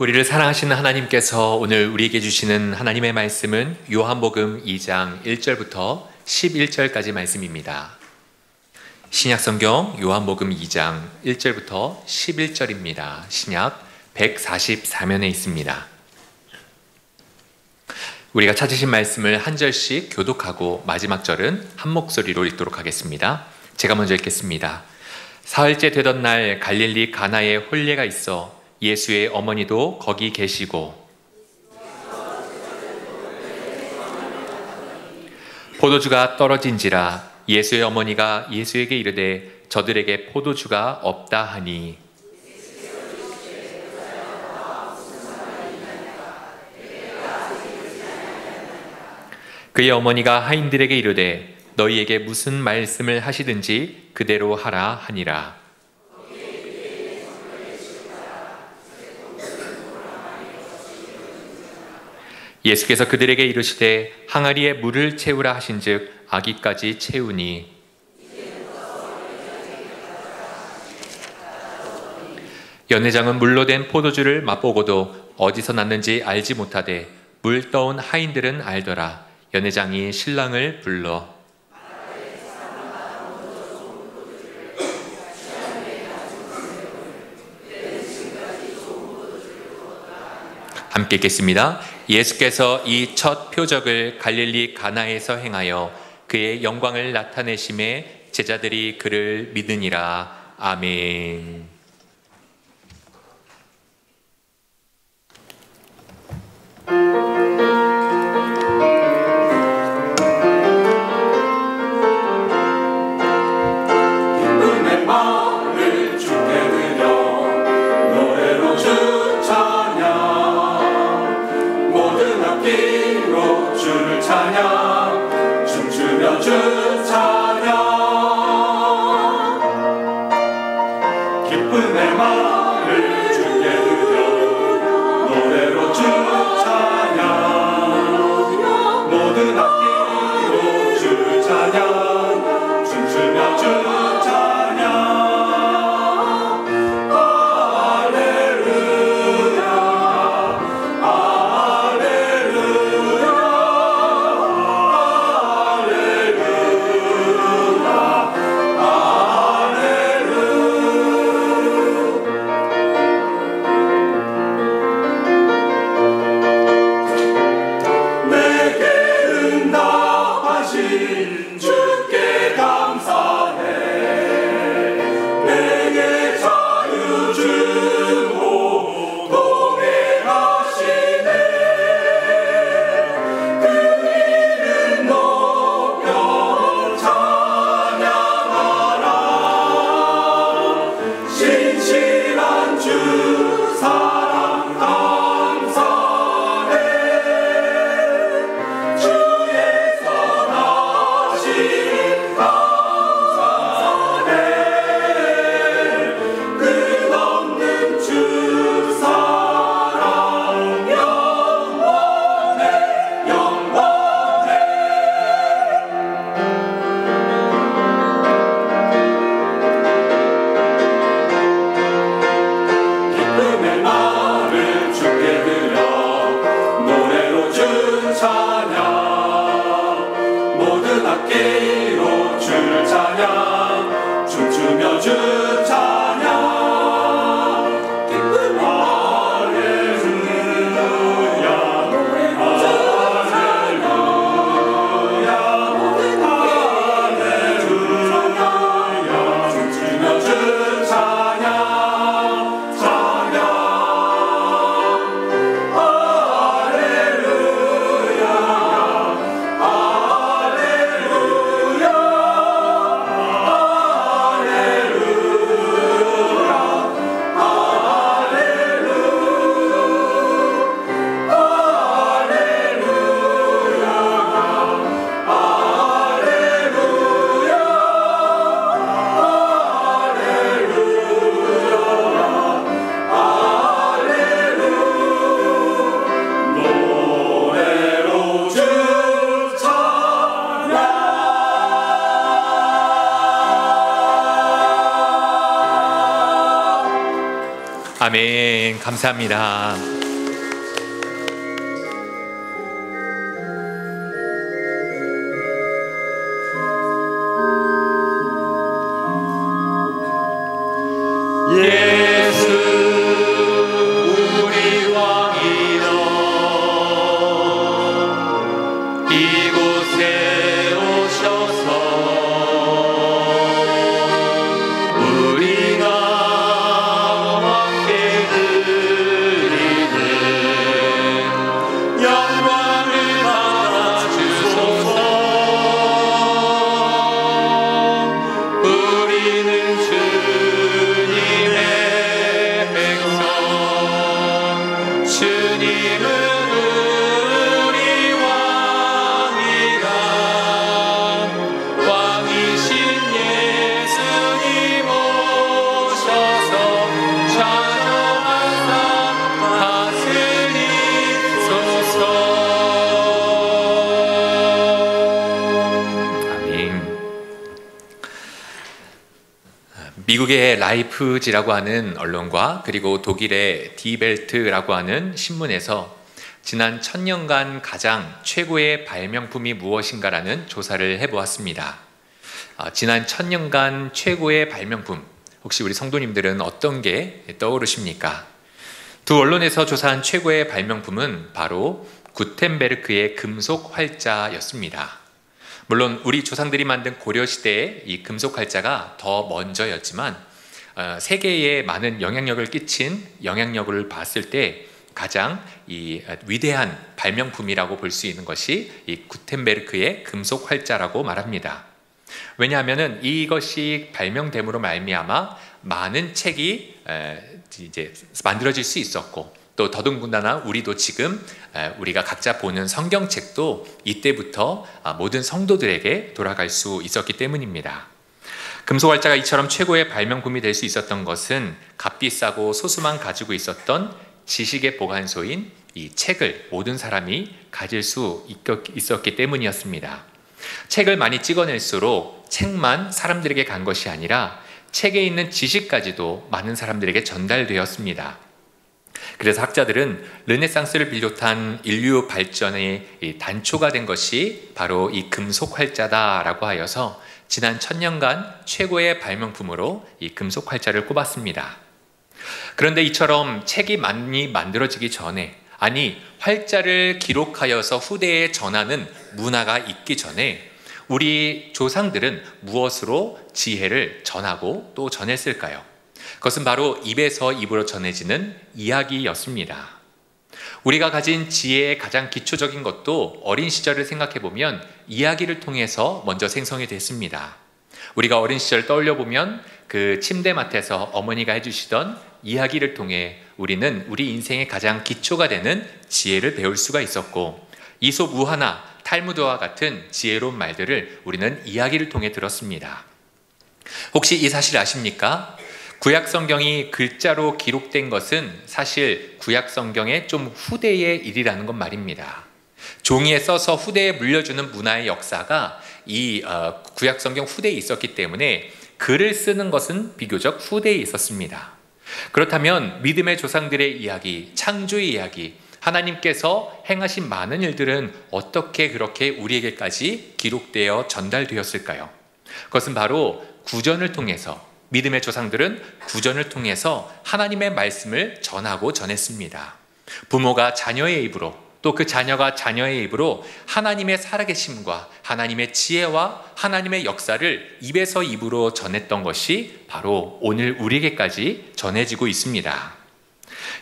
우리를 사랑하시는 하나님께서 오늘 우리에게 주시는 하나님의 말씀은 요한복음 2장 1절부터 11절까지 말씀입니다. 신약성경 요한복음 2장 1절부터 11절입니다. 신약 144면에 있습니다. 우리가 찾으신 말씀을 한 절씩 교독하고 마지막 절은 한 목소리로 읽도록 하겠습니다. 제가 먼저 읽겠습니다. 사흘째 되던 날 갈릴리 가나에 혼례가 있어 예수의 어머니도 거기 계시고 포도주가 떨어진지라 예수의 어머니가 예수에게 이르되 저들에게 포도주가 없다 하니 그의 어머니가 하인들에게 이르되 너희에게 무슨 말씀을 하시든지 그대로 하라 하니라. 예수께서 그들에게 이르시되 항아리에 물을 채우라 하신즉 아기까지 채우니 연회장은 물로 된 포도주를 맛보고도 어디서 났는지 알지 못하되 물 떠온 하인들은 알더라. 연회장이 신랑을 불러 함께 읽겠습니다. 예수께서 이 첫 표적을 갈릴리 가나에서 행하여 그의 영광을 나타내심에 제자들이 그를 믿으니라. 아멘. 아멘. 감사합니다. 예수 우리 왕이여 이곳에 오셔서 우리가 함께 드리는 영광을 받아주소서. 우리는 주님의 백성, 주님은 우리 왕이라. 왕이신 예수님 오셔서 찬송한 삶 다스리소서. 아멘. 미국의 라이프지라고 하는 언론과 그리고 독일의 디벨트라고 하는 신문에서 지난 1000년간 가장 최고의 발명품이 무엇인가라는 조사를 해보았습니다. 지난 1000년간 최고의 발명품, 혹시 우리 성도님들은 어떤 게 떠오르십니까? 두 언론에서 조사한 최고의 발명품은 바로 구텐베르크의 금속 활자였습니다. 물론 우리 조상들이 만든 고려시대의 이 금속 활자가 더 먼저였지만 세계에 많은 영향력을 끼친 영향력을 봤을 때 가장 이 위대한 발명품이라고 볼 수 있는 것이 이 구텐베르크의 금속 활자라고 말합니다. 왜냐하면은 이것이 발명됨으로 말미암아 많은 책이 이제 만들어질 수 있었고, 또 더더군다나 우리도 지금 우리가 각자 보는 성경책도 이때부터 모든 성도들에게 돌아갈 수 있었기 때문입니다. 금속활자가 이처럼 최고의 발명품이 될 수 있었던 것은 값비싸고 소수만 가지고 있었던 지식의 보관소인 이 책을 모든 사람이 가질 수 있었기 때문이었습니다. 책을 많이 찍어낼수록 책만 사람들에게 간 것이 아니라 책에 있는 지식까지도 많은 사람들에게 전달되었습니다. 그래서 학자들은 르네상스를 비롯한 인류 발전의 단초가 된 것이 바로 이 금속 활자다라고 하여서 지난 1000년간 최고의 발명품으로 이 금속 활자를 꼽았습니다. 그런데 이처럼 책이 많이 만들어지기 전에, 아니 활자를 기록하여서 후대에 전하는 문화가 있기 전에 우리 조상들은 무엇으로 지혜를 전하고 또 전했을까요? 그것은 바로 입에서 입으로 전해지는 이야기였습니다. 우리가 가진 지혜의 가장 기초적인 것도 어린 시절을 생각해 보면 이야기를 통해서 먼저 생성이 됐습니다. 우리가 어린 시절 떠올려 보면 그 침대맡에서 어머니가 해주시던 이야기를 통해 우리는 우리 인생의 가장 기초가 되는 지혜를 배울 수가 있었고, 이솝 우화나 탈무드와 같은 지혜로운 말들을 우리는 이야기를 통해 들었습니다. 혹시 이 사실 아십니까? 구약 성경이 글자로 기록된 것은 사실 구약 성경의 좀 후대의 일이라는 건 말입니다. 종이에 써서 후대에 물려주는 문화의 역사가 이 구약 성경 후대에 있었기 때문에 글을 쓰는 것은 비교적 후대에 있었습니다. 그렇다면 믿음의 조상들의 이야기, 창조의 이야기, 하나님께서 행하신 많은 일들은 어떻게 그렇게 우리에게까지 기록되어 전달되었을까요? 그것은 바로 구전을 통해서, 믿음의 조상들은 구전을 통해서 하나님의 말씀을 전하고 전했습니다. 부모가 자녀의 입으로, 또 그 자녀가 자녀의 입으로 하나님의 살아계심과 하나님의 지혜와 하나님의 역사를 입에서 입으로 전했던 것이 바로 오늘 우리에게까지 전해지고 있습니다.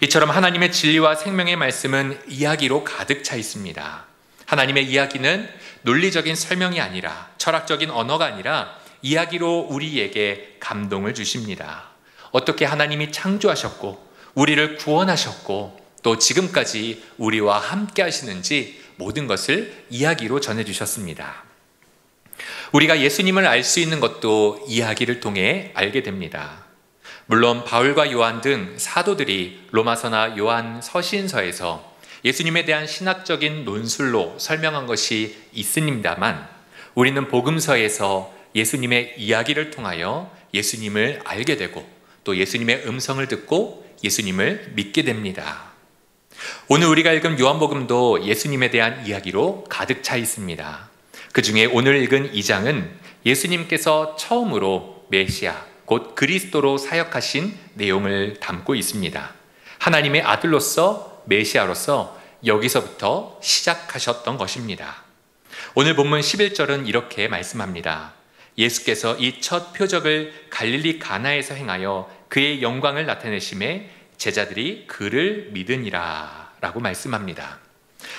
이처럼 하나님의 진리와 생명의 말씀은 이야기로 가득 차 있습니다. 하나님의 이야기는 논리적인 설명이 아니라, 철학적인 언어가 아니라 이야기로 우리에게 감동을 주십니다. 어떻게 하나님이 창조하셨고 우리를 구원하셨고 또 지금까지 우리와 함께 하시는지 모든 것을 이야기로 전해주셨습니다. 우리가 예수님을 알 수 있는 것도 이야기를 통해 알게 됩니다. 물론 바울과 요한 등 사도들이 로마서나 요한 서신서에서 예수님에 대한 신학적인 논술로 설명한 것이 있습니다만, 우리는 복음서에서 예수님의 이야기를 통하여 예수님을 알게 되고 또 예수님의 음성을 듣고 예수님을 믿게 됩니다. 오늘 우리가 읽은 요한복음도 예수님에 대한 이야기로 가득 차 있습니다. 그 중에 오늘 읽은 2장은 예수님께서 처음으로 메시아, 곧 그리스도로 사역하신 내용을 담고 있습니다. 하나님의 아들로서 메시아로서 여기서부터 시작하셨던 것입니다. 오늘 본문 11절은 이렇게 말씀합니다. 예수께서 이 첫 표적을 갈릴리 가나에서 행하여 그의 영광을 나타내심에 제자들이 그를 믿으니라 라고 말씀합니다.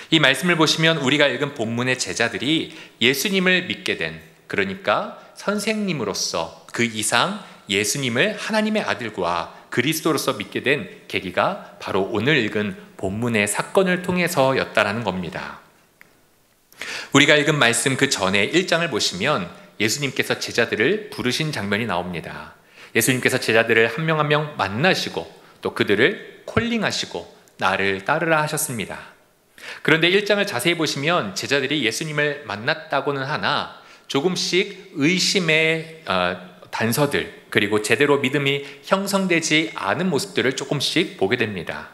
이 말씀을 보시면 우리가 읽은 본문의 제자들이 예수님을 믿게 된, 그러니까 선생님으로서 그 이상 예수님을 하나님의 아들과 그리스도로서 믿게 된 계기가 바로 오늘 읽은 본문의 사건을 통해서였다라는 겁니다. 우리가 읽은 말씀 그 전에 1장을 보시면 예수님께서 제자들을 부르신 장면이 나옵니다. 예수님께서 제자들을 한 명 한 명 만나시고 또 그들을 콜링하시고 나를 따르라 하셨습니다. 그런데 1장을 자세히 보시면 제자들이 예수님을 만났다고는 하나 조금씩 의심의 단서들, 그리고 제대로 믿음이 형성되지 않은 모습들을 조금씩 보게 됩니다.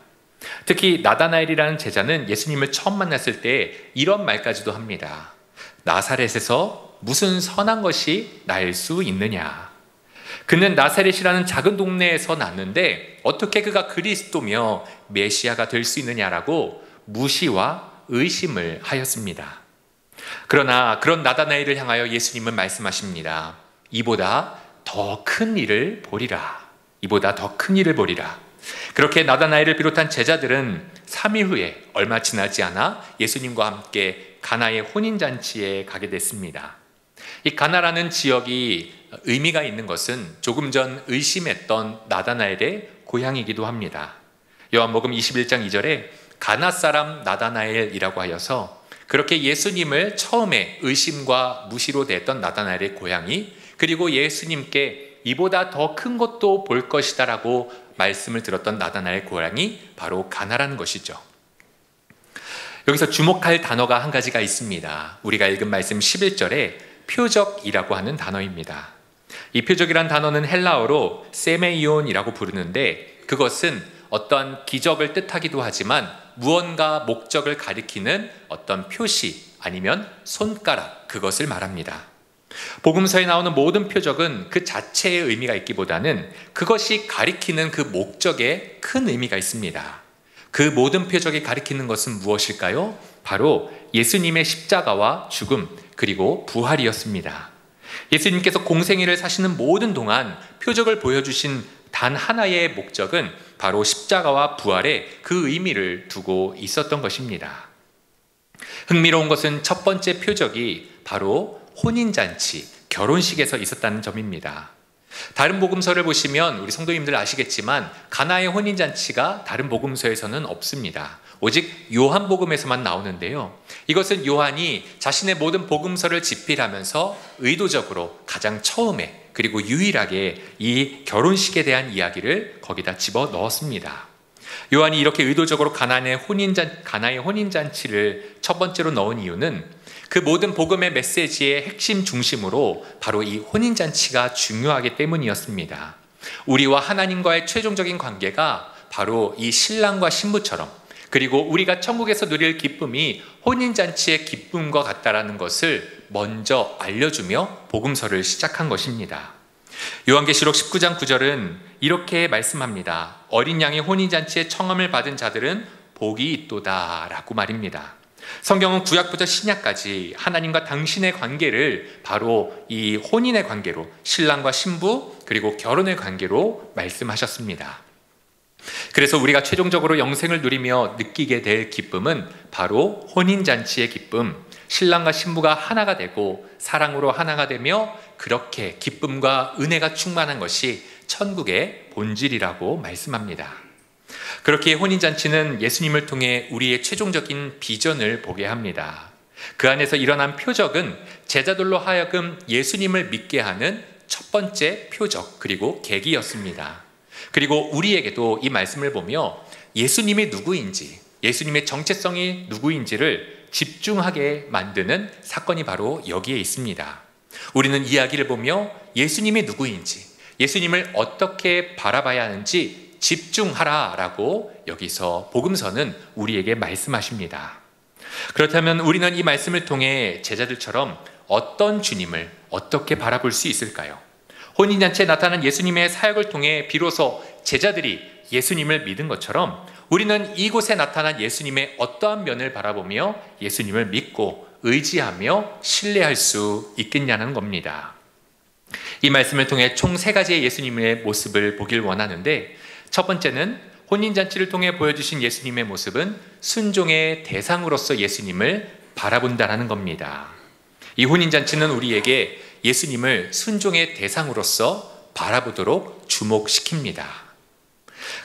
특히 나다나엘이라는 제자는 예수님을 처음 만났을 때 이런 말까지도 합니다. 나사렛에서 무슨 선한 것이 날 수 있느냐. 그는 나사렛이라는 작은 동네에서 났는데 어떻게 그가 그리스도며 메시아가 될 수 있느냐라고 무시와 의심을 하였습니다. 그러나 그런 나다나엘을 향하여 예수님은 말씀하십니다. 이보다 더 큰 일을 보리라. 이보다 더 큰 일을 보리라. 그렇게 나다나엘을 비롯한 제자들은 3일 후에 얼마 지나지 않아 예수님과 함께 가나의 혼인잔치에 가게 됐습니다. 이 가나라는 지역이 의미가 있는 것은 조금 전 의심했던 나다나엘의 고향이기도 합니다. 요한복음 21장 2절에 가나 사람 나다나엘이라고 하여서 그렇게 예수님을 처음에 의심과 무시로 대했던 나다나엘의 고향이, 그리고 예수님께 이보다 더 큰 것도 볼 것이다 라고 말씀을 들었던 나다나엘의 고향이 바로 가나라는 것이죠. 여기서 주목할 단어가 한 가지가 있습니다. 우리가 읽은 말씀 11절에 표적이라고 하는 단어입니다. 이 표적이란 단어는 헬라어로 세메이온이라고 부르는데 그것은 어떤 기적을 뜻하기도 하지만 무언가 목적을 가리키는 어떤 표시 아니면 손가락, 그것을 말합니다. 복음서에 나오는 모든 표적은 그 자체의 의미가 있기보다는 그것이 가리키는 그 목적에 큰 의미가 있습니다. 그 모든 표적이 가리키는 것은 무엇일까요? 바로 예수님의 십자가와 죽음 그리고 부활이었습니다. 예수님께서 공생애를 사시는 모든 동안 표적을 보여주신 단 하나의 목적은 바로 십자가와 부활에 그 의미를 두고 있었던 것입니다. 흥미로운 것은 첫 번째 표적이 바로 혼인잔치, 결혼식에서 있었다는 점입니다. 다른 복음서를 보시면 우리 성도님들 아시겠지만 가나의 혼인잔치가 다른 복음서에서는 없습니다. 오직 요한복음에서만 나오는데요. 이것은 요한이 자신의 모든 복음서를 집필하면서 의도적으로 가장 처음에 그리고 유일하게 이 결혼식에 대한 이야기를 거기다 집어 넣었습니다. 요한이 이렇게 의도적으로 가나의 혼인잔치를 첫 번째로 넣은 이유는 그 모든 복음의 메시지의 핵심 중심으로 바로 이 혼인잔치가 중요하기 때문이었습니다. 우리와 하나님과의 최종적인 관계가 바로 이 신랑과 신부처럼, 그리고 우리가 천국에서 누릴 기쁨이 혼인잔치의 기쁨과 같다라는 것을 먼저 알려주며 복음서를 시작한 것입니다. 요한계시록 19장 9절은 이렇게 말씀합니다. 어린 양의 혼인잔치의 청함을 받은 자들은 복이 있도다 라고 말입니다. 성경은 구약부터 신약까지 하나님과 당신의 관계를 바로 이 혼인의 관계로, 신랑과 신부 그리고 결혼의 관계로 말씀하셨습니다. 그래서 우리가 최종적으로 영생을 누리며 느끼게 될 기쁨은 바로 혼인잔치의 기쁨, 신랑과 신부가 하나가 되고 사랑으로 하나가 되며 그렇게 기쁨과 은혜가 충만한 것이 천국의 본질이라고 말씀합니다. 그렇게 혼인잔치는 예수님을 통해 우리의 최종적인 비전을 보게 합니다. 그 안에서 일어난 표적은 제자들로 하여금 예수님을 믿게 하는 첫 번째 표적 그리고 계기였습니다. 그리고 우리에게도 이 말씀을 보며 예수님이 누구인지, 예수님의 정체성이 누구인지를 집중하게 만드는 사건이 바로 여기에 있습니다. 우리는 이야기를 보며 예수님이 누구인지, 예수님을 어떻게 바라봐야 하는지 집중하라라고 여기서 복음서는 우리에게 말씀하십니다. 그렇다면 우리는 이 말씀을 통해 제자들처럼 어떤 주님을 어떻게 바라볼 수 있을까요? 혼인잔치에 나타난 예수님의 사역을 통해 비로소 제자들이 예수님을 믿은 것처럼 우리는 이곳에 나타난 예수님의 어떠한 면을 바라보며 예수님을 믿고 의지하며 신뢰할 수 있겠냐는 겁니다. 이 말씀을 통해 총 3가지의 예수님의 모습을 보길 원하는데, 첫 번째는 혼인잔치를 통해 보여주신 예수님의 모습은 순종의 대상으로서 예수님을 바라본다는 겁니다. 이 혼인잔치는 우리에게 예수님을 순종의 대상으로서 바라보도록 주목시킵니다.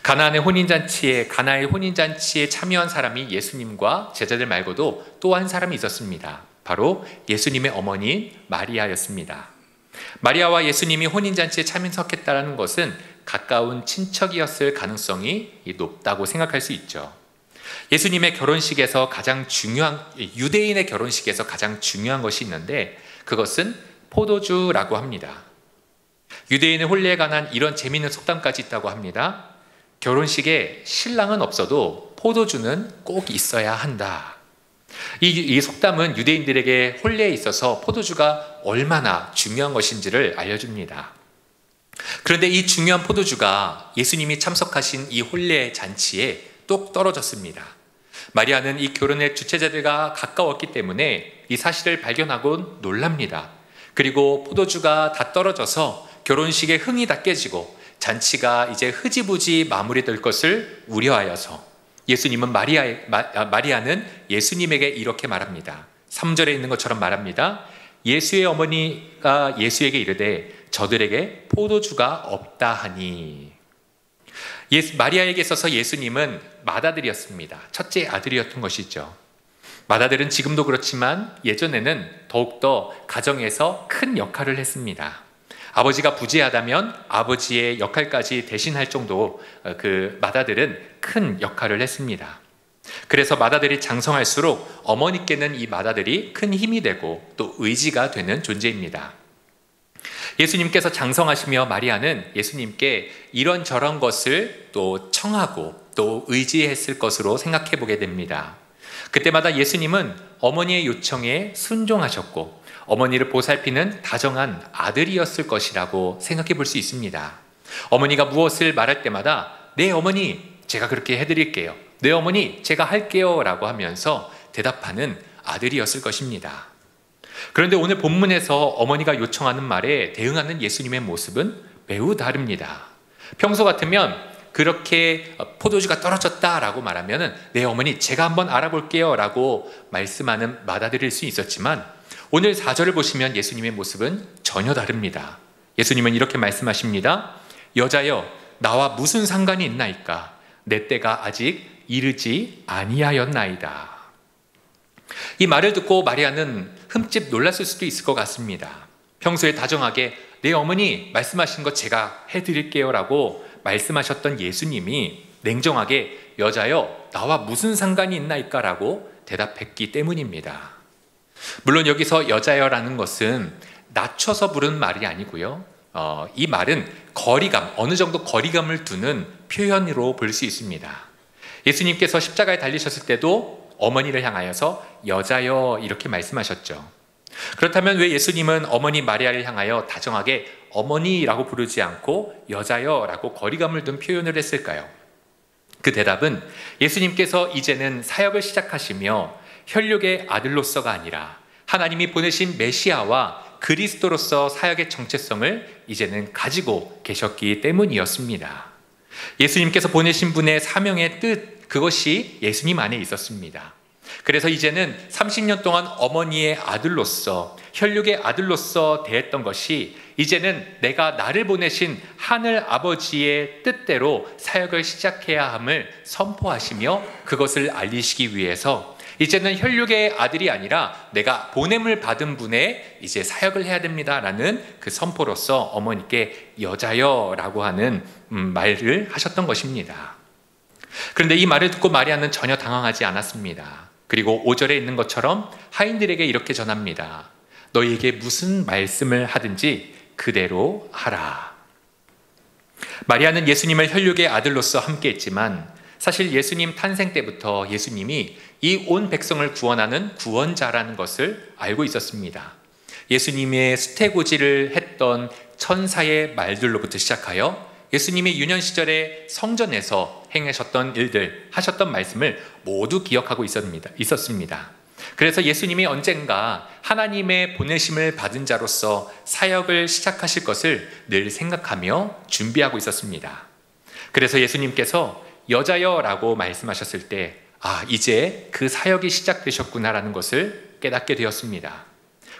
가나의 혼인잔치에 참여한 사람이 예수님과 제자들 말고도 또 한 사람이 있었습니다. 바로 예수님의 어머니 마리아였습니다. 마리아와 예수님이 혼인잔치에 참석했다는 것은 가까운 친척이었을 가능성이 높다고 생각할 수 있죠. 예수님의 결혼식에서 유대인의 결혼식에서 가장 중요한 것이 있는데, 그것은 포도주라고 합니다. 유대인의 혼례에 관한 이런 재미있는 속담까지 있다고 합니다. 결혼식에 신랑은 없어도 포도주는 꼭 있어야 한다. 이 속담은 유대인들에게 혼례에 있어서 포도주가 얼마나 중요한 것인지를 알려줍니다. 그런데 이 중요한 포도주가 예수님이 참석하신 이 혼례 잔치에 똑 떨어졌습니다. 마리아는 이 결혼의 주최자들과 가까웠기 때문에 이 사실을 발견하고 놀랍니다. 그리고 포도주가 다 떨어져서 결혼식의 흥이 다 깨지고 잔치가 이제 흐지부지 마무리될 것을 우려하여서 마리아는 예수님에게 이렇게 말합니다. 3절에 있는 것처럼 말합니다. 예수의 어머니가 예수에게 이르되 저들에게 포도주가 없다 하니. 마리아에게 있어서 예수님은 맏아들이었습니다. 첫째 아들이었던 것이죠. 맏아들은 지금도 그렇지만 예전에는 더욱더 가정에서 큰 역할을 했습니다. 아버지가 부재하다면 아버지의 역할까지 대신할 정도 그 맏아들은 큰 역할을 했습니다. 그래서 맏아들이 장성할수록 어머니께는 이 맏아들이 큰 힘이 되고 또 의지가 되는 존재입니다. 예수님께서 장성하시며 마리아는 예수님께 이런저런 것을 또 청하고 또 의지했을 것으로 생각해 보게 됩니다. 그때마다 예수님은 어머니의 요청에 순종하셨고 어머니를 보살피는 다정한 아들이었을 것이라고 생각해 볼 수 있습니다. 어머니가 무엇을 말할 때마다 네 어머니 제가 그렇게 해드릴게요, 네 어머니 제가 할게요 라고 하면서 대답하는 아들이었을 것입니다. 그런데 오늘 본문에서 어머니가 요청하는 말에 대응하는 예수님의 모습은 매우 다릅니다. 평소 같으면 그렇게 포도주가 떨어졌다라고 말하면 네 어머니 제가 한번 알아볼게요 라고 말씀하는 맏아들일 수 있었지만 오늘 4절을 보시면 예수님의 모습은 전혀 다릅니다. 예수님은 이렇게 말씀하십니다. 여자여 나와 무슨 상관이 있나이까? 내 때가 아직 이르지 아니하였나이다. 이 말을 듣고 마리아는 흠집 놀랐을 수도 있을 것 같습니다. 평소에 다정하게 내 어머니 말씀하신 거 제가 해드릴게요 라고 말씀하셨던 예수님이 냉정하게 여자여 나와 무슨 상관이 있나이까 라고 대답했기 때문입니다. 물론 여기서 여자여라는 것은 낮춰서 부른 말이 아니고요. 이 말은 어느 정도 거리감을 두는 표현으로 볼 수 있습니다. 예수님께서 십자가에 달리셨을 때도 어머니를 향하여서 여자여 이렇게 말씀하셨죠. 그렇다면 왜 예수님은 어머니 마리아를 향하여 다정하게 어머니라고 부르지 않고 여자여라고 거리감을 둔 표현을 했을까요? 그 대답은 예수님께서 이제는 사역을 시작하시며 혈육의 아들로서가 아니라 하나님이 보내신 메시아와 그리스도로서 사역의 정체성을 이제는 가지고 계셨기 때문이었습니다. 예수님께서 보내신 분의 사명의 뜻, 그것이 예수님 안에 있었습니다. 그래서 이제는 30년 동안 어머니의 아들로서 혈육의 아들로서 대했던 것이 이제는 내가 나를 보내신 하늘 아버지의 뜻대로 사역을 시작해야 함을 선포하시며 그것을 알리시기 위해서 이제는 혈육의 아들이 아니라 내가 보냄을 받은 분의 이제 사역을 해야 됩니다라는 그 선포로서 어머니께 여자여라고 하는 말을 하셨던 것입니다. 그런데 이 말을 듣고 마리아는 전혀 당황하지 않았습니다. 그리고 5절에 있는 것처럼 하인들에게 이렇게 전합니다. 너희에게 무슨 말씀을 하든지 그대로 하라. 마리아는 예수님을 혈육의 아들로서 함께했지만 사실 예수님 탄생 때부터 예수님이 이 온 백성을 구원하는 구원자라는 것을 알고 있었습니다. 예수님의 수태고지를 했던 천사의 말들로부터 시작하여 예수님이 유년 시절에 성전에서 행하셨던 일들, 하셨던 말씀을 모두 기억하고 있었습니다. 그래서 예수님이 언젠가 하나님의 보내심을 받은 자로서 사역을 시작하실 것을 늘 생각하며 준비하고 있었습니다. 그래서 예수님께서 여자여라고 말씀하셨을 때 이제 그 사역이 시작되셨구나라는 것을 깨닫게 되었습니다.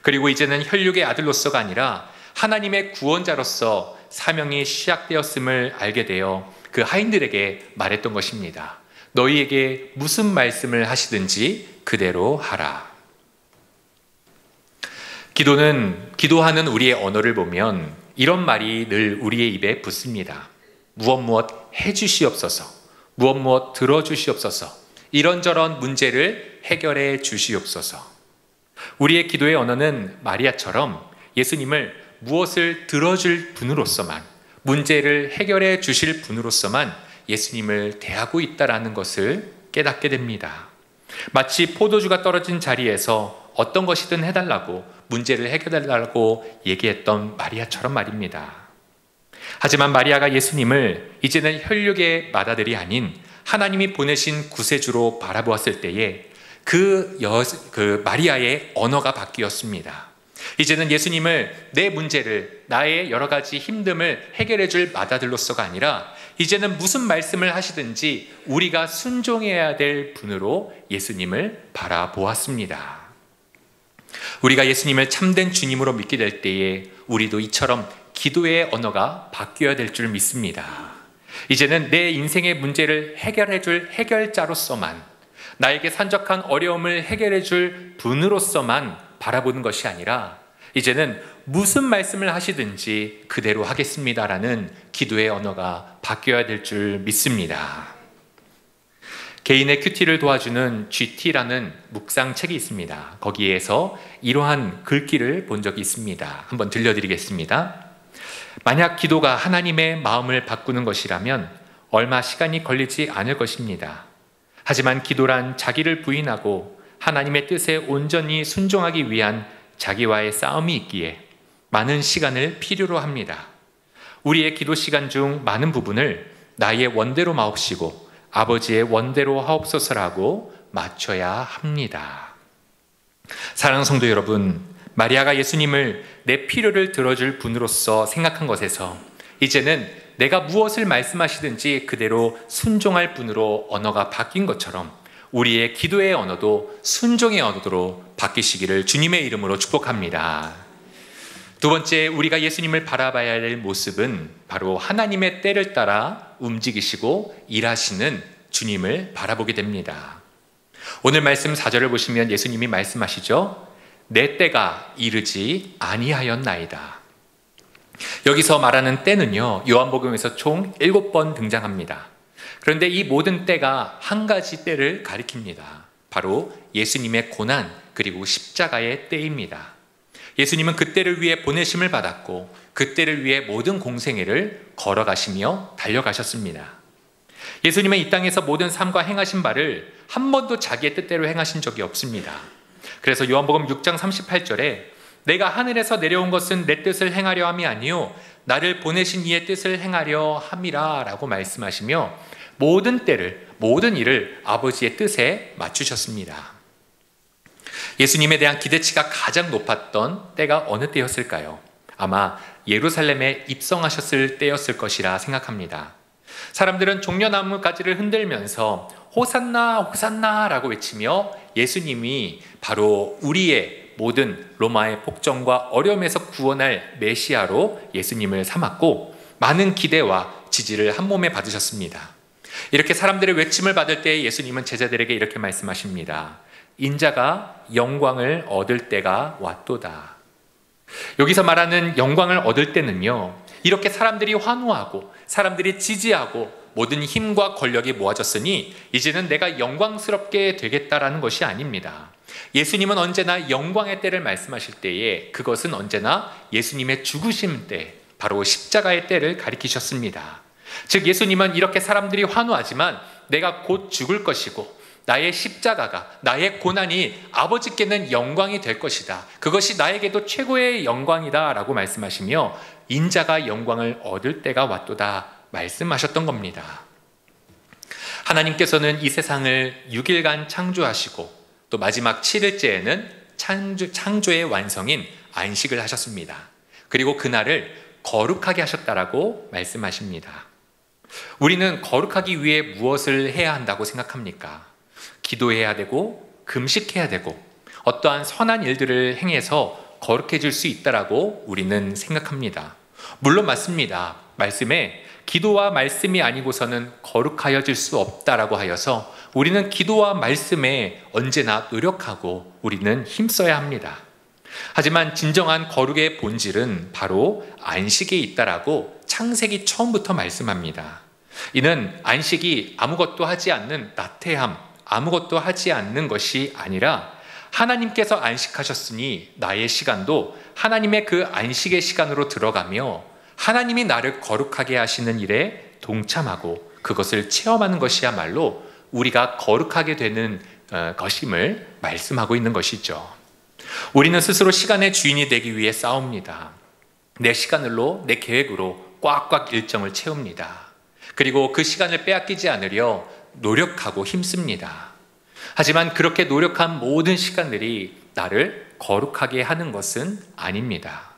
그리고 이제는 혈육의 아들로서가 아니라 하나님의 구원자로서 사명이 시작되었음을 알게 되어 그 하인들에게 말했던 것입니다. 너희에게 무슨 말씀을 하시든지 그대로 하라. 기도하는 우리의 언어를 보면 이런 말이 늘 우리의 입에 붙습니다. 무엇 해주시옵소서, 무엇 들어주시옵소서, 이런저런 문제를 해결해 주시옵소서. 우리의 기도의 언어는 마리아처럼 예수님을 무엇을 들어줄 분으로서만, 문제를 해결해 주실 분으로서만 예수님을 대하고 있다는 것을 깨닫게 됩니다. 마치 포도주가 떨어진 자리에서 어떤 것이든 해달라고, 문제를 해결해달라고 얘기했던 마리아처럼 말입니다. 하지만 마리아가 예수님을 이제는 혈육의 맏아들이 아닌 하나님이 보내신 구세주로 바라보았을 때에 그 마리아의 언어가 바뀌었습니다. 이제는 예수님을 내 문제를, 나의 여러 가지 힘듦을 해결해 줄 맏아들로서가 아니라 이제는 무슨 말씀을 하시든지 우리가 순종해야 될 분으로 예수님을 바라보았습니다. 우리가 예수님을 참된 주님으로 믿게 될 때에 우리도 이처럼 기도의 언어가 바뀌어야 될 줄 믿습니다. 이제는 내 인생의 문제를 해결해 줄 해결자로서만, 나에게 산적한 어려움을 해결해 줄 분으로서만 바라보는 것이 아니라 이제는 무슨 말씀을 하시든지 그대로 하겠습니다라는 기도의 언어가 바뀌어야 될 줄 믿습니다. 개인의 큐티를 도와주는 GT라는 묵상 책이 있습니다. 거기에서 이러한 글귀를 본 적이 있습니다. 한번 들려드리겠습니다. 만약 기도가 하나님의 마음을 바꾸는 것이라면 얼마 시간이 걸리지 않을 것입니다. 하지만 기도란 자기를 부인하고 하나님의 뜻에 온전히 순종하기 위한 자기와의 싸움이 있기에 많은 시간을 필요로 합니다. 우리의 기도 시간 중 많은 부분을 나의 원대로 마옵시고 아버지의 원대로 하옵소서라고 맞춰야 합니다. 사랑하는 성도 여러분, 마리아가 예수님을 내 필요를 들어줄 분으로서 생각한 것에서 이제는 내가 무엇을 말씀하시든지 그대로 순종할 분으로 언어가 바뀐 것처럼 우리의 기도의 언어도 순종의 언어로 바뀌시기를 주님의 이름으로 축복합니다. 두 번째, 우리가 예수님을 바라봐야 할 모습은 바로 하나님의 때를 따라 움직이시고 일하시는 주님을 바라보게 됩니다. 오늘 말씀 4절을 보시면 예수님이 말씀하시죠. 내 때가 이르지 아니하였나이다. 여기서 말하는 때는요, 요한복음에서 총 7번 등장합니다. 그런데 이 모든 때가 한 가지 때를 가리킵니다. 바로 예수님의 고난 그리고 십자가의 때입니다. 예수님은 그 때를 위해 보내심을 받았고 그 때를 위해 모든 공생애를 걸어가시며 달려가셨습니다. 예수님은 이 땅에서 모든 삶과 행하신 바를 한 번도 자기의 뜻대로 행하신 적이 없습니다. 그래서 요한복음 6장 38절에 내가 하늘에서 내려온 것은 내 뜻을 행하려 함이 아니요 나를 보내신 이의 뜻을 행하려 함이라 라고 말씀하시며 모든 때를, 모든 일을 아버지의 뜻에 맞추셨습니다. 예수님에 대한 기대치가 가장 높았던 때가 어느 때였을까요? 아마 예루살렘에 입성하셨을 때였을 것이라 생각합니다. 사람들은 종려나무 가지를 흔들면서 호산나 호산나 라고 외치며 예수님이 바로 우리의 모든 로마의 복종과 어려움에서 구원할 메시아로 예수님을 삼았고 많은 기대와 지지를 한 몸에 받으셨습니다. 이렇게 사람들의 외침을 받을 때 예수님은 제자들에게 이렇게 말씀하십니다. 인자가 영광을 얻을 때가 왔도다. 여기서 말하는 영광을 얻을 때는요, 이렇게 사람들이 환호하고 사람들이 지지하고 모든 힘과 권력이 모아졌으니 이제는 내가 영광스럽게 되겠다라는 것이 아닙니다. 예수님은 언제나 영광의 때를 말씀하실 때에 그것은 언제나 예수님의 죽으심 때, 바로 십자가의 때를 가리키셨습니다. 즉 예수님은 이렇게 사람들이 환호하지만 내가 곧 죽을 것이고 나의 십자가가, 나의 고난이 아버지께는 영광이 될 것이다. 그것이 나에게도 최고의 영광이다 라고 말씀하시며 인자가 영광을 얻을 때가 왔도다 말씀하셨던 겁니다. 하나님께서는 이 세상을 6일간 창조하시고 또 마지막 7일째에는 창조의 완성인 안식을 하셨습니다. 그리고 그날을 거룩하게 하셨다라고 말씀하십니다. 우리는 거룩하기 위해 무엇을 해야 한다고 생각합니까? 기도해야 되고 금식해야 되고 어떠한 선한 일들을 행해서 거룩해질 수 있다라고 우리는 생각합니다. 물론 맞습니다. 말씀에 기도와 말씀이 아니고서는 거룩하여질 수 없다라고 하여서 우리는 기도와 말씀에 언제나 노력하고 우리는 힘써야 합니다. 하지만 진정한 거룩의 본질은 바로 안식에 있다라고 창세기 처음부터 말씀합니다. 이는 안식이 아무것도 하지 않는 나태함, 아무것도 하지 않는 것이 아니라 하나님께서 안식하셨으니 나의 시간도 하나님의 그 안식의 시간으로 들어가며 하나님이 나를 거룩하게 하시는 일에 동참하고 그것을 체험하는 것이야말로 우리가 거룩하게 되는 것임을 말씀하고 있는 것이죠. 우리는 스스로 시간의 주인이 되기 위해 싸웁니다. 내 시간으로, 내 계획으로 꽉꽉 일정을 채웁니다. 그리고 그 시간을 빼앗기지 않으려 노력하고 힘씁니다. 하지만 그렇게 노력한 모든 시간들이 나를 거룩하게 하는 것은 아닙니다.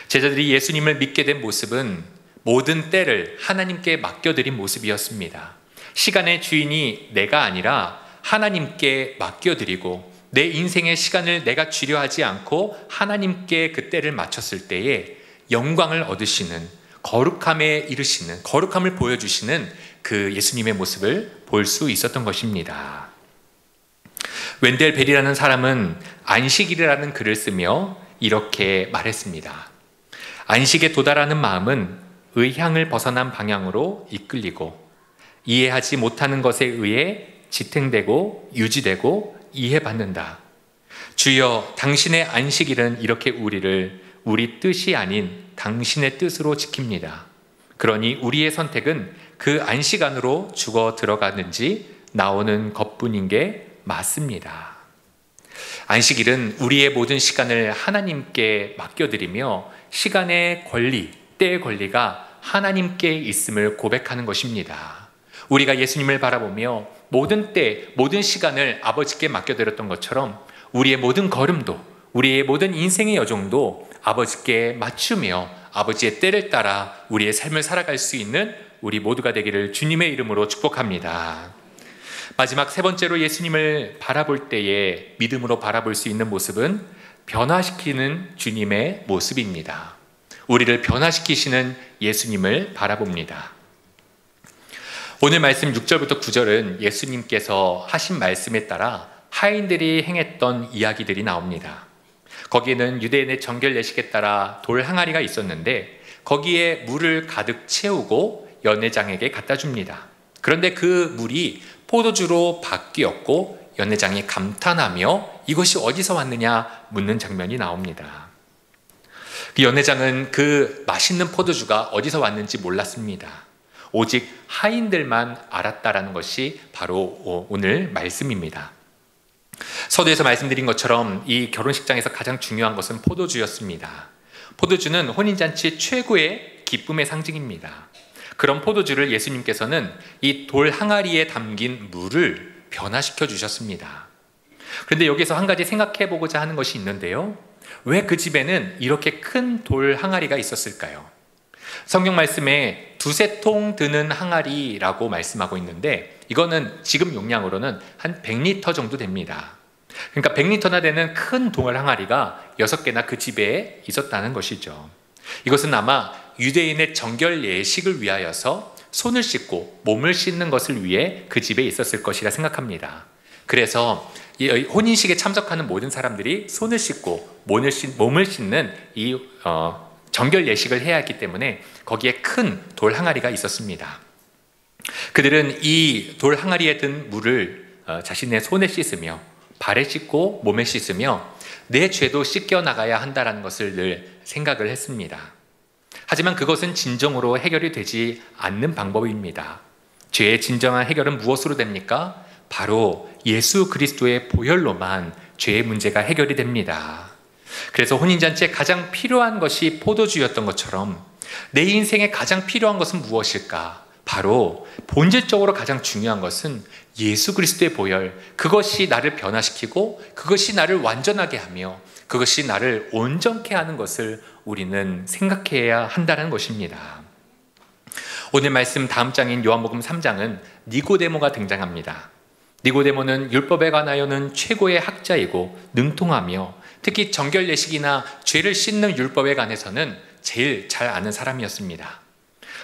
제자들이 예수님을 믿게 된 모습은 모든 때를 하나님께 맡겨드린 모습이었습니다. 시간의 주인이 내가 아니라 하나님께 맡겨드리고 내 인생의 시간을 내가 쥐려하지 않고 하나님께 그 때를 맞췄을 때에 영광을 얻으시는, 거룩함에 이르시는, 거룩함을 보여주시는 그 예수님의 모습을 볼 수 있었던 것입니다. 웬델 벨이라는 사람은 안식일이라는 글을 쓰며 이렇게 말했습니다. 안식에 도달하는 마음은 의향을 벗어난 방향으로 이끌리고 이해하지 못하는 것에 의해 지탱되고 유지되고 이해받는다. 주여, 당신의 안식일은 이렇게 우리를 우리 뜻이 아닌 당신의 뜻으로 지킵니다. 그러니 우리의 선택은 그 안식 안으로 죽어 들어가는지 나오는 것뿐인 게 맞습니다. 안식일은 우리의 모든 시간을 하나님께 맡겨드리며 시간의 권리, 때의 권리가 하나님께 있음을 고백하는 것입니다. 우리가 예수님을 바라보며 모든 때, 모든 시간을 아버지께 맡겨드렸던 것처럼 우리의 모든 걸음도, 우리의 모든 인생의 여정도 아버지께 맞추며 아버지의 때를 따라 우리의 삶을 살아갈 수 있는 우리 모두가 되기를 주님의 이름으로 축복합니다. 마지막 세 번째로 예수님을 바라볼 때에 믿음으로 바라볼 수 있는 모습은 변화시키는 주님의 모습입니다. 우리를 변화시키시는 예수님을 바라봅니다. 오늘 말씀 6절부터 9절은 예수님께서 하신 말씀에 따라 하인들이 행했던 이야기들이 나옵니다. 거기에는 유대인의 정결 예식에 따라 돌 항아리가 있었는데 거기에 물을 가득 채우고 연회장에게 갖다 줍니다. 그런데 그 물이 포도주로 바뀌었고 연회장이 감탄하며 이것이 어디서 왔느냐 묻는 장면이 나옵니다. 그 연회장은 그 맛있는 포도주가 어디서 왔는지 몰랐습니다. 오직 하인들만 알았다라는 것이 바로 오늘 말씀입니다. 서두에서 말씀드린 것처럼 이 결혼식장에서 가장 중요한 것은 포도주였습니다. 포도주는 혼인잔치 최고의 기쁨의 상징입니다. 그런 포도주를 예수님께서는 이 돌 항아리에 담긴 물을 변화시켜 주셨습니다. 그런데 여기서 한 가지 생각해 보고자 하는 것이 있는데요. 왜 그 집에는 이렇게 큰 돌 항아리가 있었을까요? 성경 말씀에 두세 통 드는 항아리라고 말씀하고 있는데 이거는 지금 용량으로는 한 100리터 정도 됩니다. 그러니까 100리터나 되는 큰 돌 항아리가 6개나 그 집에 있었다는 것이죠. 이것은 아마 유대인의 정결 예식을 위하여서 손을 씻고 몸을 씻는 것을 위해 그 집에 있었을 것이라 생각합니다. 그래서 이 혼인식에 참석하는 모든 사람들이 손을 씻고 몸을 씻는 이 정결 예식을 해야 했기 때문에 거기에 큰 돌 항아리가 있었습니다. 그들은 이 돌 항아리에 든 물을 자신의 손에 씻으며 발에 씻고 몸에 씻으며 내 죄도 씻겨 나가야 한다는 것을 늘 생각을 했습니다. 하지만 그것은 진정으로 해결이 되지 않는 방법입니다. 죄의 진정한 해결은 무엇으로 됩니까? 바로 예수 그리스도의 보혈로만 죄의 문제가 해결이 됩니다. 그래서 혼인잔치에 가장 필요한 것이 포도주였던 것처럼 내 인생에 가장 필요한 것은 무엇일까? 바로 본질적으로 가장 중요한 것은 예수 그리스도의 보혈, 그것이 나를 변화시키고 그것이 나를 완전하게 하며 그것이 나를 온전케 하는 것을 우리는 생각해야 한다는 것입니다. 오늘 말씀 다음 장인 요한복음 3장은 니고데모가 등장합니다. 니고데모는 율법에 관하여는 최고의 학자이고 능통하며 특히 정결 예식이나 죄를 씻는 율법에 관해서는 제일 잘 아는 사람이었습니다.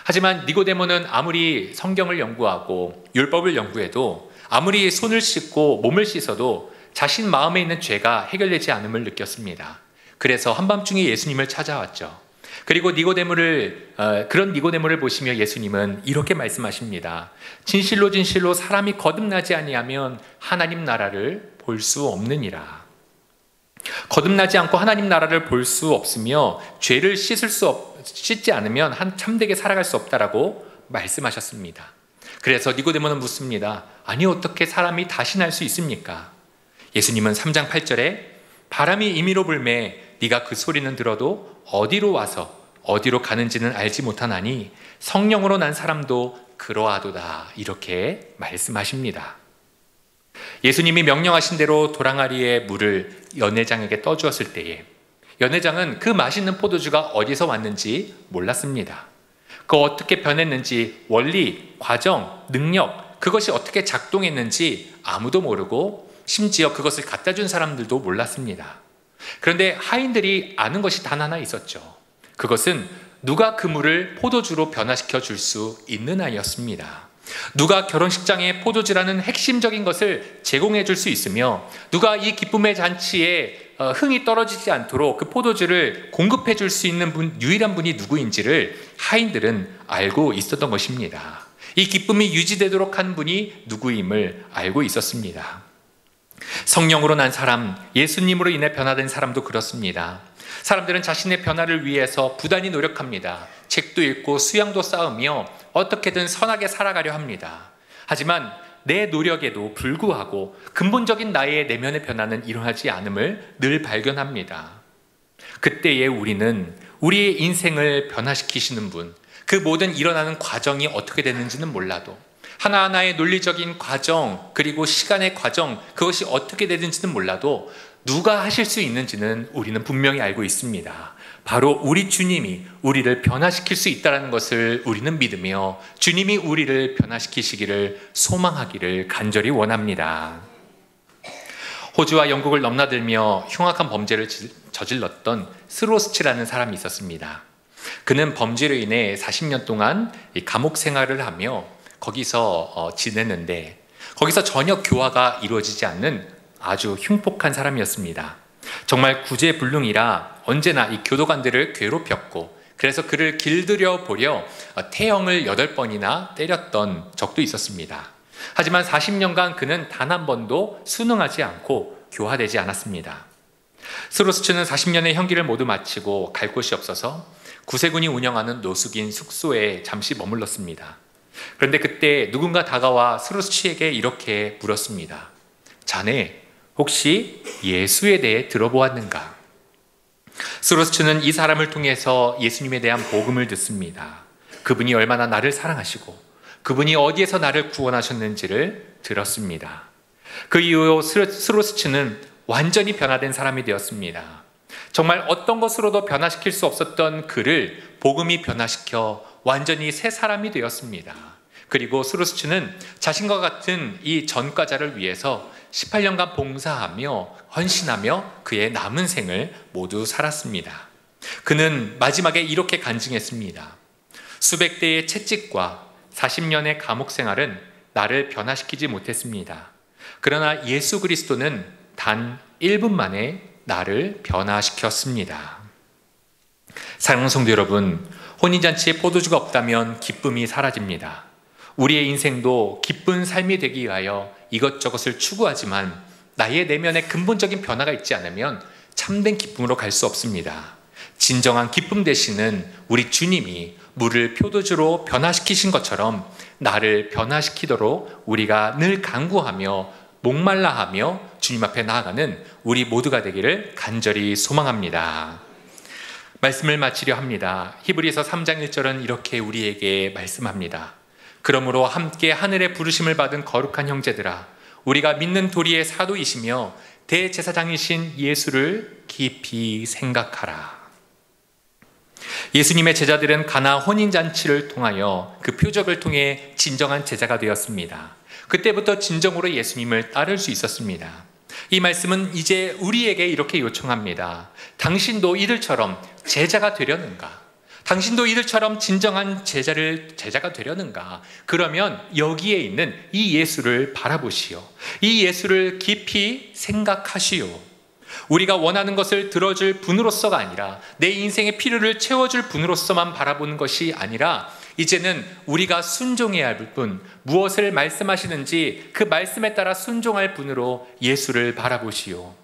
하지만 니고데모는 아무리 성경을 연구하고 율법을 연구해도 아무리 손을 씻고 몸을 씻어도 자신 마음에 있는 죄가 해결되지 않음을 느꼈습니다. 그래서 한밤중에 예수님을 찾아왔죠. 그리고 그런 니고데모를 보시며 예수님은 이렇게 말씀하십니다. 진실로 진실로 사람이 거듭나지 아니하면 하나님 나라를 볼 수 없느니라. 거듭나지 않고 하나님 나라를 볼 수 없으며 죄를 씻지 않으면 참되게 살아갈 수 없다라고 말씀하셨습니다. 그래서 니고데모는 묻습니다. 아니 어떻게 사람이 다시 날 수 있습니까? 예수님은 3장 8절에 바람이 임의로 불매 네가 그 소리는 들어도 어디로 와서 어디로 가는지는 알지 못하나니 성령으로 난 사람도 그러하도다, 이렇게 말씀하십니다. 예수님이 명령하신 대로 도랑아리의 물을 연회장에게 떠주었을 때에 연회장은 그 맛있는 포도주가 어디서 왔는지 몰랐습니다. 그 어떻게 변했는지 원리, 과정, 능력, 그것이 어떻게 작동했는지 아무도 모르고 심지어 그것을 갖다 준 사람들도 몰랐습니다. 그런데 하인들이 아는 것이 단 하나 있었죠. 그것은 누가 그 물을 포도주로 변화시켜 줄 수 있느냐였습니다. 누가 결혼식장에 포도주라는 핵심적인 것을 제공해 줄 수 있으며 누가 이 기쁨의 잔치에 흥이 떨어지지 않도록 그 포도주를 공급해 줄 수 있는 유일한 분이 누구인지를 하인들은 알고 있었던 것입니다. 이 기쁨이 유지되도록 한 분이 누구임을 알고 있었습니다. 성령으로 난 사람, 예수님으로 인해 변화된 사람도 그렇습니다. 사람들은 자신의 변화를 위해서 부단히 노력합니다. 책도 읽고 수양도 쌓으며 어떻게든 선하게 살아가려 합니다. 하지만 내 노력에도 불구하고 근본적인 나의 내면의 변화는 일어나지 않음을 늘 발견합니다. 그때에 우리는 우리의 인생을 변화시키시는 분, 그 모든 일어나는 과정이 어떻게 됐는지는 몰라도 하나하나의 논리적인 과정, 그리고 시간의 과정, 그것이 어떻게 되는지는 몰라도 누가 하실 수 있는지는 우리는 분명히 알고 있습니다. 바로 우리 주님이 우리를 변화시킬 수 있다는 것을 우리는 믿으며 주님이 우리를 변화시키시기를 소망하기를 간절히 원합니다. 호주와 영국을 넘나들며 흉악한 범죄를 저질렀던 스로스치라는 사람이 있었습니다. 그는 범죄로 인해 40년 동안 감옥 생활을 하며 거기서 지냈는데 거기서 전혀 교화가 이루어지지 않는 아주 흉폭한 사람이었습니다. 정말 구제불능이라 언제나 이 교도관들을 괴롭혔고 그래서 그를 길들여 보려 태형을 8번이나 때렸던 적도 있었습니다. 하지만 40년간 그는 단 한 번도 순응하지 않고 교화되지 않았습니다. 스로스츠는 40년의 형기를 모두 마치고 갈 곳이 없어서 구세군이 운영하는 노숙인 숙소에 잠시 머물렀습니다. 그런데 그때 누군가 다가와 스로스츠에게 이렇게 물었습니다. 자네 혹시 예수에 대해 들어보았는가? 스로스츠는 이 사람을 통해서 예수님에 대한 복음을 듣습니다. 그분이 얼마나 나를 사랑하시고 그분이 어디에서 나를 구원하셨는지를 들었습니다. 그 이후 스로스츠는 완전히 변화된 사람이 되었습니다. 정말 어떤 것으로도 변화시킬 수 없었던 그를 복음이 변화시켜 완전히 새 사람이 되었습니다. 그리고 스로스츠는 자신과 같은 이 전과자를 위해서 18년간 봉사하며 헌신하며 그의 남은 생을 모두 살았습니다. 그는 마지막에 이렇게 간증했습니다. 수백 대의 채찍과 40년의 감옥 생활은 나를 변화시키지 못했습니다. 그러나 예수 그리스도는 단 1분 만에 나를 변화시켰습니다. 사랑하는 성도 여러분, 혼인잔치에 포도주가 없다면 기쁨이 사라집니다. 우리의 인생도 기쁜 삶이 되기 위하여 이것저것을 추구하지만 나의 내면에 근본적인 변화가 있지 않으면 참된 기쁨으로 갈 수 없습니다. 진정한 기쁨 되시는 우리 주님이 물을 포도주로 변화시키신 것처럼 나를 변화시키도록 우리가 늘 간구하며 목말라하며 주님 앞에 나아가는 우리 모두가 되기를 간절히 소망합니다. 말씀을 마치려 합니다. 히브리서 3장 1절은 이렇게 우리에게 말씀합니다. 그러므로 함께 하늘의 부르심을 받은 거룩한 형제들아, 우리가 믿는 도리의 사도이시며 대제사장이신 예수를 깊이 생각하라. 예수님의 제자들은 가나 혼인잔치를 통하여 그 표적을 통해 진정한 제자가 되었습니다. 그때부터 진정으로 예수님을 따를 수 있었습니다. 이 말씀은 이제 우리에게 이렇게 요청합니다. 당신도 이들처럼 제자가 되려는가? 당신도 이들처럼 진정한 제자가 되려는가? 그러면 여기에 있는 이 예수를 바라보시오. 이 예수를 깊이 생각하시오. 우리가 원하는 것을 들어줄 분으로서가 아니라 내 인생의 필요를 채워줄 분으로서만 바라보는 것이 아니라 이제는 우리가 순종해야 할 분, 무엇을 말씀하시는지 그 말씀에 따라 순종할 분으로 예수를 바라보시오.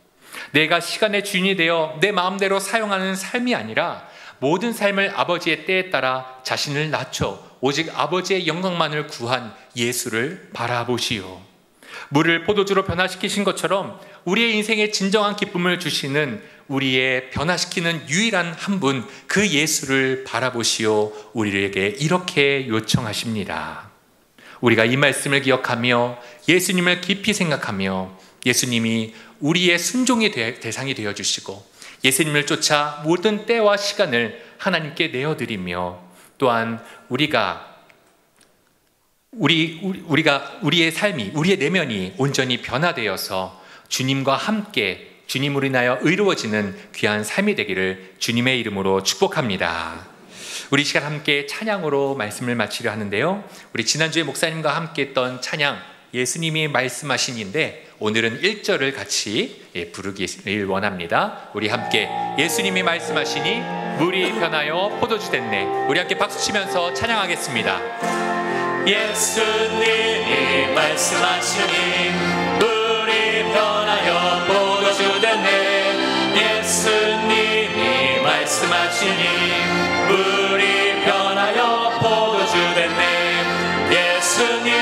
내가 시간의 주인이 되어 내 마음대로 사용하는 삶이 아니라 모든 삶을 아버지의 때에 따라 자신을 낮춰 오직 아버지의 영광만을 구한 예수를 바라보시오. 물을 포도주로 변화시키신 것처럼 우리의 인생에 진정한 기쁨을 주시는 우리의 변화시키는 유일한 한 분, 그 예수를 바라보시오. 우리에게 이렇게 요청하십니다. 우리가 이 말씀을 기억하며 예수님을 깊이 생각하며 예수님이 우리의 순종의 대상이 되어주시고 예수님을 쫓아 모든 때와 시간을 하나님께 내어드리며 또한 우리의 삶이, 우리의 내면이 온전히 변화되어서 주님과 함께 주님으로 인하여 의로워지는 귀한 삶이 되기를 주님의 이름으로 축복합니다. 우리 시간 함께 찬양으로 말씀을 마치려 하는데요. 우리 지난주에 목사님과 함께 했던 찬양 예수님이 말씀하신인데 오늘은 1절을 같이 부르기를 원합니다. 우리 함께 예수님이 말씀하시니 물이 변하여 포도주 됐네. 우리 함께 박수치면서 찬양하겠습니다. 예수님이 말씀하시니 물이 변하여 포도주 됐네. 예수님이 말씀하시니 물이 변하여 포도주 됐네. 예수님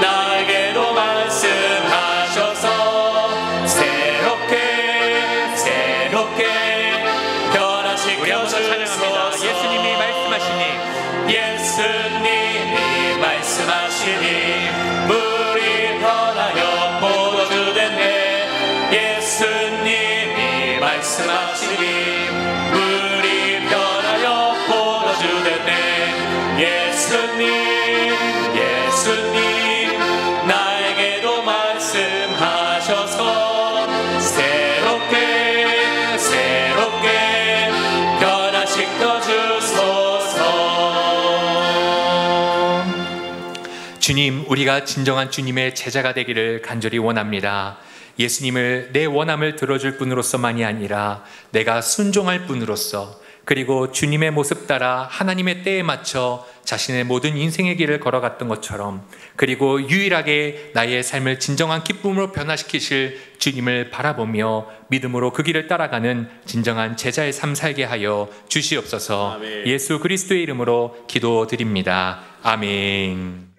나에게도 말씀하셔서 새롭게 변화시켜주소서. 예수님이 말씀하시니 물이 변하여 포도주 됐네. 예수님이 말씀하시니 물이 변하여 포도주 됐네. 예수님 나에게도 말씀하셔서 새롭게 변화시켜주소서. 주님, 우리가 진정한 주님의 제자가 되기를 간절히 원합니다. 예수님을 내 원함을 들어줄 분으로서만이 아니라 내가 순종할 분으로서 그리고 주님의 모습 따라 하나님의 때에 맞춰 자신의 모든 인생의 길을 걸어갔던 것처럼 그리고 유일하게 나의 삶을 진정한 기쁨으로 변화시키실 주님을 바라보며 믿음으로 그 길을 따라가는 진정한 제자의 삶 살게 하여 주시옵소서. 아멘. 예수 그리스도의 이름으로 기도드립니다. 아멘.